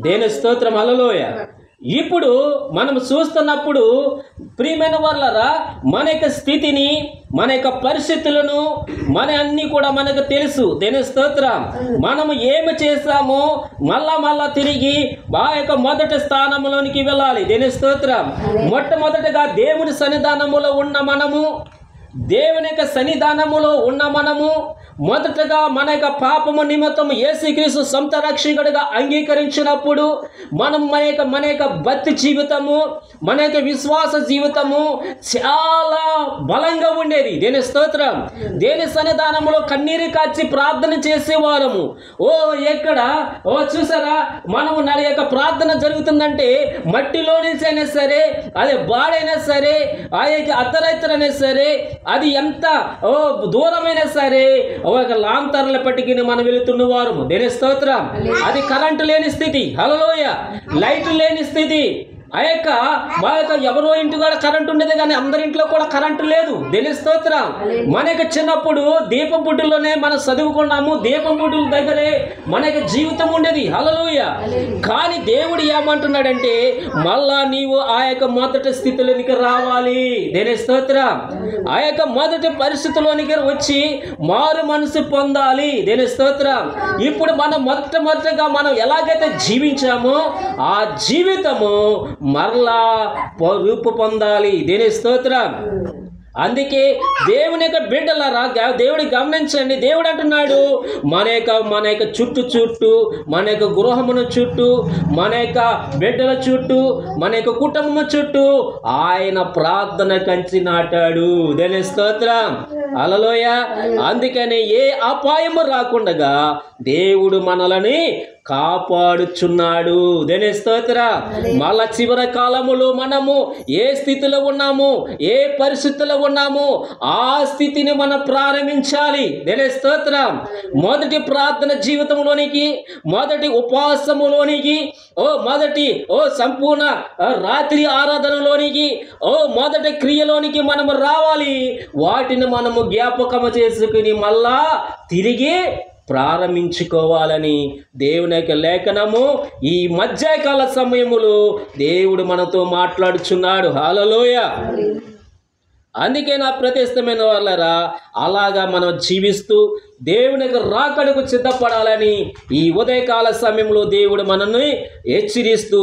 దేని స్తోత్రం, హల్లెలూయా. ఇప్పుడు మనం చూస్తున్నప్పుడు ప్రియమైన వాళ్ళరా, మన యొక్క స్థితిని, మన యొక్క పరిస్థితులను, మన అన్నీ కూడా మనకు తెలుసు. దేని స్తోత్రం. మనము ఏమి చేస్తామో మళ్ళా తిరిగి ఆ యొక్క మొదటి స్థానంలోనికి వెళ్ళాలి. దేని స్తోత్రం. మొట్టమొదటిగా దేవుని సన్నిధానములో ఉన్న మనము, దేవుని యొక్క సన్నిధానములో ఉన్న మనము మొదటగా మన యొక్క పాపము నిమిత్తం యేసుక్రీస్తు సొంత రక్షకుడిగా అంగీకరించినప్పుడు మనం మన యొక్క భక్తి జీవితము, మన యొక్క విశ్వాస జీవితము చాలా బలంగా ఉండేది. దేని స్తోత్రం. దేని సన్నిధానంలో కన్నీరు కాచి ప్రార్థన చేసేవారము. చూసారా, మనము నా యొక్క ప్రార్థన జరుగుతుందంటే మట్టిలో నుంచి అయినా సరే, అదే బాడైనా సరే, ఆ యొక్క అర్ధరాత్రైనా సరే, అది ఎంత దూరమైనా సరే ఒక లాంగ్ తరల పట్టికి మనం వెళుతున్నవారు. దేని స్తోత్రం. అది కరెంటు లేని స్థితి, హల్లెలూయా, లైట్ లేని స్థితి. ఆ యొక్క మా యొక్క ఎవరో ఇంటి కూడా కరెంటు ఉండేది, కానీ అందరి ఇంట్లో కూడా కరెంటు లేదు. దేని స్తోత్రం. మన యొక్క చిన్నప్పుడు దీపం బుడ్డులోనే మనం చదువుకున్నాము, దీపం బుడ్డుల దగ్గరే మన యొక్క జీవితం ఉండేది, హల్లెలూయా. కానీ దేవుడు ఏమంటున్నాడంటే మళ్ళా నీవు ఆ యొక్క మొదటి స్థితిలోనికి రావాలి. దేని స్తోత్రం. ఆ యొక్క మొదటి పరిస్థితిలోనికి వచ్చి మారు మనసు పొందాలి. దేని స్తోత్రం. ఇప్పుడు మనం మొట్టమొదటిగా మనం ఎలాగైతే జీవించామో ఆ జీవితము మరలా రూపు పొందాలి. దేని స్తోత్రం. అందుకే దేవుని యొక్క బిడ్డలారా, దేవుడి గమనించండి. దేవుడు అంటున్నాడు మన యొక్క చుట్టూ మన యొక్క గృహమును చుట్టూ, మన యొక్క బిడ్డల చుట్టూ, మన యొక్క కుటుంబం చుట్టూ ఆయన ప్రార్థన కంచి నాటాడు. దేని స్తోత్రం, హల్లెలూయా. అందుకని ఏ అపాయము రాకుండా దేవుడు మనల్ని కాపాడుచున్నాడు. దేని స్తోత్రం. మళ్ళా చివరి కాలములో మనము ఏ స్థితిలో ఉన్నాము, ఏ పరిస్థితిలో ఉన్నాము, ఆ స్థితిని మనం ప్రారంభించాలి. దేని స్తోత్రం. మొదటి ప్రార్థన జీవితంలోనికి, మొదటి ఉపవాసములోనికి, మొదటి సంపూర్ణ రాత్రి ఆరాధనలోనికి, మొదటి క్రియలోనికి మనము రావాలి. వాటిని మనము జ్ఞాపకము చేసుకుని మళ్ళా తిరిగి ప్రారంభించుకోవాలని దేవుని యొక్క లేఖనము ఈ మధ్యకాల సమయములో దేవుడు మనతో మాట్లాడుచున్నాడు, హల్లెలూయా. అందుకే నా ప్రతిష్టమైన వాళ్ళరా, అలాగా మనం జీవిస్తూ దేవుని యొక్క రాకడకు సిద్ధపడాలని ఈ ఉదయకాల సమయంలో దేవుడు మనల్ని హెచ్చరిస్తూ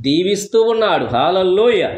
దీవిస్తూ ఉన్నాడు, హల్లెలూయా.